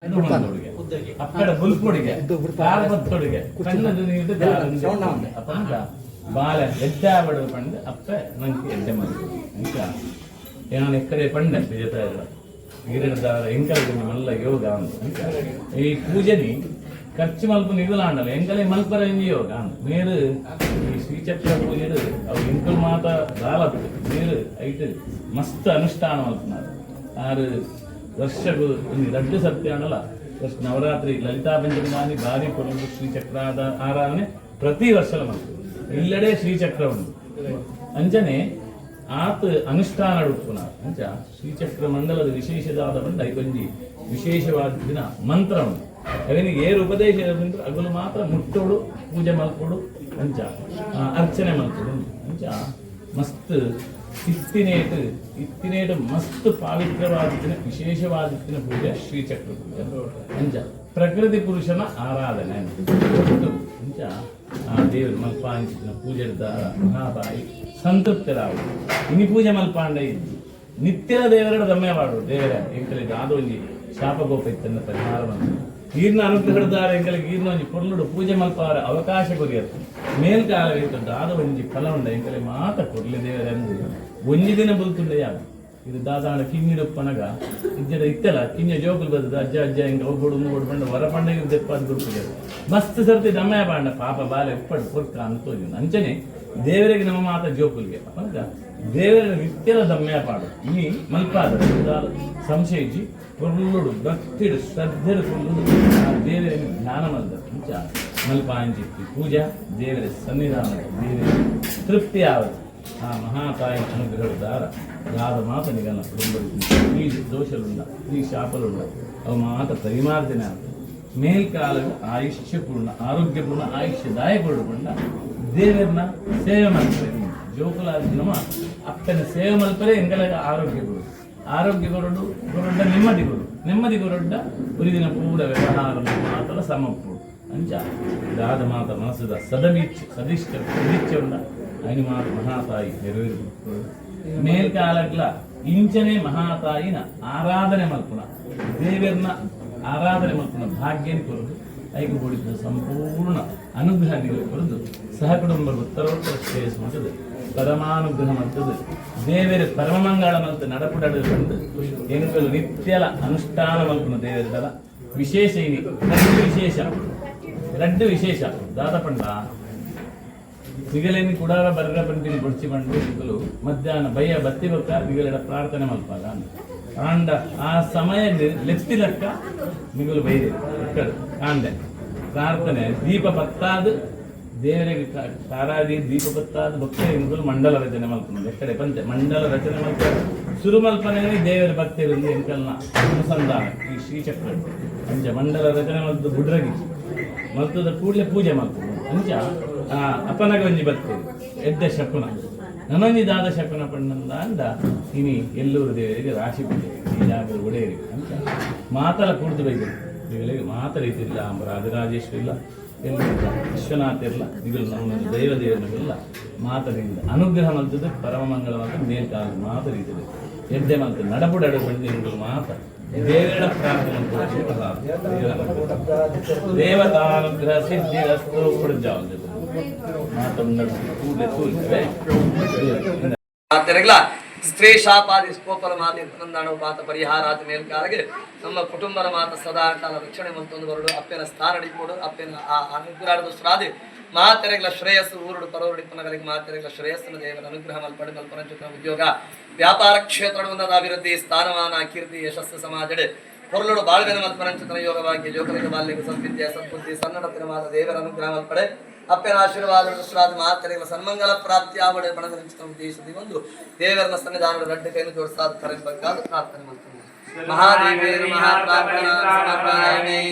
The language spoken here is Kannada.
అక్కడ బుల్పుడిగా కార్బత్తొడిగా కన్నది నీదు అప్పంక బాల ఎడ్డాబడు పండు అప్ప ನಂಗೆ ಎಡ್ಡೆ ಮಾಡಿ ఇంకా ನಾನು ಎಕ್ಕಡೆ పండు ಜೊತೆ వీరదార ఇంకా మళ్ళీ యోగ ఇంకా ఈ పూజని ఖర్చు మలుపు నిధులాండాలి ఎంకలే మల్పరంజి యోగ మీరు ఈ శ్రీచక్ర పూజలు అవి ఇంకులు మాత రాలదు మీరు అయితే మస్తు అనుష్ఠానం అవుతున్నారు ఆరు ವರ್ಷకు ರಡ್ಡು ಸತ್ಯಾನಲ್ಲ ನವರಾತ್ರಿ ಲಲಿತಾ ಪಂಚಮಿ ಭಾರಿ ಕೊಡಲು ಶ್ರೀಚಕ್ರದ ಆರಾಧನೆ ಪ್ರತಿ ವರ್ಷ ಇಲ್ಲಡೆ ಶ್ರೀಚಕ್ರ ಉಂಟು ಅಂಚನೆ ಆತ ಅನುಷ್ಠಾನ ಅಡುಕುన్నారు ಅಂಚ ಶ್ರೀಚಕ್ರ ಮಂಡಲದ ವಿಶೇಷವಾದ ಬಂದು ಐಕೊಂಜಿ ವಿಶೇಷವಾದ ದಿನ ಮಂತ್ರ ಉಂಟು ಅವನಿಗೆ ಏರು ಉಪದೇಶ ಅಗಲು ಮಾತ್ರ ಮುಟ್ಟೋಡು ಪೂಜೆ ಮಲ್ಪೋಡು ಅಂಚ ಅರ್ಚನೆ ಮಲ್ಪೋಡು ಅಂಚ ಮಸ್ತ್ ಇತ್ತಿನೇಟು ಮಸ್ತ್ ಪಾವಿತ್ರವಾದಿತ್ತಿನ ವಿಶೇಷವಾದಿತ್ತಿನ ಪೂಜೆ ಶ್ರೀಚಕ್ರ ಪೂಜೆ ಅಂಚ ಪ್ರಕೃತಿ ಪುರುಷನ ಆರಾಧನೆ ಅಂಚ ದೇವರು ಮಲ್ಪಾಂಚಿನ ಪೂಜೆ ಮಹಾತಾಯಿ ಸಂತೃಪ್ತರಾವು ಇನಿ ಪೂಜೆ ಮಲ್ಪಾಂಡ ಇದ್ದು ನಿತ್ಯದ ದೇವರ ದಮ್ಮೆ ಮಾಡು ದೇವರ ಎಂಕಲಿಗೆ ಆದೊಂಜಿ ಶಾಪಗೋಪ ಇತ್ತನ್ನ ಪರಿಹಾರವನ್ನು ಈರ್ನ ಅನುಗ್ರಹದಾರ ಎಂಕಲಿಗೆ ಈರ್ನ ಒಂಜಿ ಕೊರ್ಲುಡು ಪೂಜೆ ಮಲ್ಪಾರ ಅವಕಾಶ ಕೊರಿಯರು ಮೇಲ್ಕಾಲವಿರ್ತದ್ದು ಆದ ಒಂಜಿ ಫಲ ಉಂಡ ಎಂಕಲೆ ಮಾತ ಕೊರ್ಲೆ ದೇವರೆಂದು ಒಂಜಿ ದಿನ ಬದುಕುಂಡೆ ಯಾರು ಇದು ದಾದಾಣ ಕಿಂಗಿಡಪ್ಪನಗ ಇಜ್ಜದ ಇತ್ತಲ್ಲ ಕಿಂಜ ಜೋಕುಲು ಬರ್ತದ ಅಜ್ಜ ಅಜ್ಜ ಹಿಂಗೆ ಒಬ್ಬಡು ಮೂಡು ಬಂದು ಹೊರ ಪಂಡಗೆ ದೆಪ್ಪಾದ ಗುರುತಿದ್ದಾರೆ ಮಸ್ತ್ ಸರ್ತಿ ದಮ್ಮಯ ಬಾಂಡ ಪಾಪ ಬಾಲೆ ಉಪ್ಪಡು ಕೊರ್ಕ ಅಂತೋಗಿ ಅಂಚನೆ ದೇವರಿಗೆ ನಮ್ಮ ಮಾತ ಜೋಕುಲ್ಗೆ ಅಪ್ಪನಗ ದೇವರ ನಿತ್ಯದ ದಮ್ಮಯ ಪಾಡು ಈ ಮಲ್ಪಾದ ಸಂಶಯಿಸಿ ಕೊರ್ಲುಡು ಭಕ್ತಿಡು ಶ್ರದ್ಧೆಡು ಕೊರ್ಲುಡು ದೇವರಿಗೆ ಧ್ಯಾನ ಮಲ್ದ ಅಂಚ ಮಲ್ಪಾಂಚಿತ್ತಿ ಪೂಜಾ ದೇವರ ಸನ್ನಿಧಾನ ದೇವರ ತೃಪ್ತಿ ಆವತ್ತು ಆ ಮಹಾತಾಯಿ ಅನುಗ್ರಹದಾರ ರಾಧ ಮಾತ ನಿಗನ ಕುಟುಂಬಕ್ಕೆ ಈ ದೋಷలుండ ಈ ಶಾಪలుండ ಅವು ಮಾತ ಪರಿಮಾರ್ಜನೆ ಆಗ್ತದೆ ಮೇಲ್ಕಾಲದ ಆಯುಷ್ಯಪೂರ್ಣ ಆರೋಗ್ಯಪೂರ್ಣ ಆಯುಷ್ಯದಾಯಕೂಡ ದೇವರನ್ನ ಸೇವೆ ಮಾಡ್ತಾರೆ ಜೋಕುಲಾದ ನಮ್ಮ ಅಪ್ಪನ ಸೇವೆ ಮಲ್ಪರೆ ಎಂಗಲ ಆರೋಗ್ಯ ಕೊರಡು ನೆಮ್ಮದಿ ಕೊರಡ್ಡ ಉರಿದಿನ ಪೂರ ವ್ಯವಹಾರ ಮಾತಲ ಸಮಪ್ಪು ಅಂಚ ರಾಧ ಮಾತ ಮನಸ್ಸದ ಸದಿಷ್ಟ ಉಂಡ ఆయన మాట మహాతాయి నెరవేరు మేల్కాలట్ల ఇంచనే మహాతాయిన ఆరాధನೆ మల్పున ದೇವರನ್ನ ಆರಾಧನೆ ಮಲ್ಪುನ ಭಾಗ್ಯని ಕೊರದು ಐದು ಕೊಡಿದ ಸಂಪೂರ್ಣ ಅನುಗ್ರಹನಿಗೆ ಕೊರದು ಸಹಕುಟುಂಬ ಉತ್ತರೋತ್ತರ ಶ್ರೇಯಸ್ ಮತ್ತದು ಪರಮಾನುಗ್ರಹ ಮತ್ತದು ದೇವರ ಪರಮಮಂಗಳ ಮಲ್ತು ನಡಪುಡಡು ಬಂದು ಎಂಗಲು ನಿತ್ಯಲ ಅನುಷ್ಠಾನ ಮಲ್ಪುನ ದೇವರದಲ ವಿಶೇಷ ಇನಿ ರಡ್ಡು ವಿಶೇಷ ದಾದಪಂಡ ನಿಗಲೇನಿ ಕುಡಾರ ಬರ್ರ ಬಂದಿನಿ ಬುಡ್ಚಿ ಬಂಡು ನಿಗಲು ಮಧ್ಯಾಹ್ನ ಭಯ ಬತ್ತಿ ಬಕ್ಕ ನಿಗಲೆಡ ಪ್ರಾರ್ಥನೆ ಮಲ್ಪಾಗ ಆಂಡ ಆ ಸಮಯ ಲೆತ್ತಿಲಕ್ಕ ನಿಗಲು ಬೈದೆ ಕಾಂಡೆ ಪ್ರಾರ್ಥನೆ ದೀಪ ಬತ್ತಾದು ದೇವರಿಗೆ ಕಾರಾದಿ ದೀಪ ಬತ್ತಾದು ಭಕ್ತ ನಿಗಲು ಮಂಡಲ ರಚನೆ ಮಲ್ಪುದು ಎಕ್ಕಡೆ ಪಂಚ ಮಂಡಲ ರಚನೆ ಮಲ್ಪ ಸುರು ಮಲ್ಪನೆ ದೇವರ ಭಕ್ತರಿಂದ ಎಂಕಲ್ನ ಅನುಸಂಧಾನ ಈ ಶ್ರೀಚಕ್ರ ಅಂಚ ಮಂಡಲ ರಚನೆ ಮಲ್ತು ಬುಡ್ರಗಿ ಮಲ್ತದ ಕೂಡಲೇ ಪೂಜೆ ಮಲ್ಪುದು ಅಂಚ ಅಪ್ಪನಗ ಒಂಜಿ ಬರ್ತೇವೆ ಎಡ್ಡ ಶಕುನ ನನೊಂಜಿ ದಾದ ಶಕುನ ಪಣ್ಣಂದ ಅಂದ ಇನಿ ಎಲ್ಲೂರು ದೇವರಿಗೆ ರಾಶಿ ಪೂಜೆ ಈ ಜಾಗದ ಒಡೆಯರಿಗೆ ಅಂತ ಮಾತಲ ಕುಡಿದು ಬೈದರು ಇವುಗಳಿಗೆ ಮಾತ ರೀತಿ ಇಲ್ಲ ರಾಜರಾಜೇಶ್ವರಿ ಇಲ್ಲ ಎಲ್ಲ ವಿಶ್ವನಾಥ ಇರಲ್ಲ ಇಗಳು ನಮ್ಮ ದೈವ ದೇವರಿಲ್ಲ ಮಾತರಿಂದ ಅನುಗ್ರಹ ಮಲ್ತದೆ ಪರಮ ಮಂಗಳ ಮಾತ್ರ ಮೇಲ್ಕಾಲ ಮಾತ ರೀತಿ ಎಡ್ಡೆ ಮಲ್ತ ನಡಪುಡಡು ಬಂದು ಮಾತ ದೇವರ ಪ್ರಾರ್ಥನೆ ದೇವತಾನುಗ್ರಹ ಸಿದ್ಧಿರಸ್ತು ಕುಡಿಜಾವ ಸ್ತ್ರೀ ಶಾಪಾದಿ ಸ್ಕೋಪರ ಮಾತಿ ಮಾತ ಪರಿಹಾರಾದ ಮೇಲ್ಕಾಲಗೆ ನಮ್ಮ ಕುಟುಂಬದ ಮಾತ ಸದಾ ಕಾಲ ರಕ್ಷಣೆ ಮಂತೊಂದು ಬರಡು ಅಪ್ಪನ ಸ್ಥಾನ ಅಡಿಕೊಡು ಅಪ್ಪನ ಆ ಅನುಗ್ರಹದ ಶ್ರಾದಿ ಮಾತೆರೆಗಳ ಶ್ರೇಯಸ್ಸು ಊರುಡು ಪರವಡಿಪನಗಳಿಗೆ ಮಾತೆರೆಗಳ ಶ್ರೇಯಸ್ಸನ ದೇವರ ಅನುಗ್ರಹ ಮಲ್ಪಡೆ ಮಲ್ಪನ ಉದ್ಯೋಗ ವ್ಯಾಪಾರ ಕ್ಷೇತ್ರದ ಅಭಿವೃದ್ಧಿ ಸ್ಥಾನಮಾನ ಕೀರ್ತಿ ಯಶಸ್ಸು ಸಮಾಜಡೆ ಹೊರಲೋಡು ಬಾಳ್ವೆನ ಮಲ್ಪನಂಚಿತನ ಯೋಗವಾಗಿ ಜೋಕಲಿಗೆ ಬಾಲ್ಯಕ್ಕೆ ಸಂವಿದ್ಯೆ ಸದ್ಬುದ್ಧಿ ಸನ್ನಡತಿನವಾದ ದೇವರ ಅನುಗ್ರಹ ಮಲ್ಪಡೆ ಅಪ್ಪನ ಆಶೀರ್ವಾದ ಶ್ರಾದ ಮಾತೆರೆಗಳ ಸನ್ಮಂಗಲ ಪ್ರಾಪ್ತಿ ಆವಡೆ ಬಣದ ಉದ್ದೇಶದಿ ಒಂದು ದೇವರನ ಸನ್ನಿಧಾನದ ರಡ್ಡ ಕೈಯನ್ನು ಜೋಡಿಸಾದ ಕರೆಯಬೇಕಾದ ಪ್ರಾರ್ಥನೆ ಮಾಡ್ತೀನಿ ಮಹಾದೇವಿ ಮಹಾಪ್ರಾರ್ಥನಾ ಸಮರ್ಪಯಾಮಿ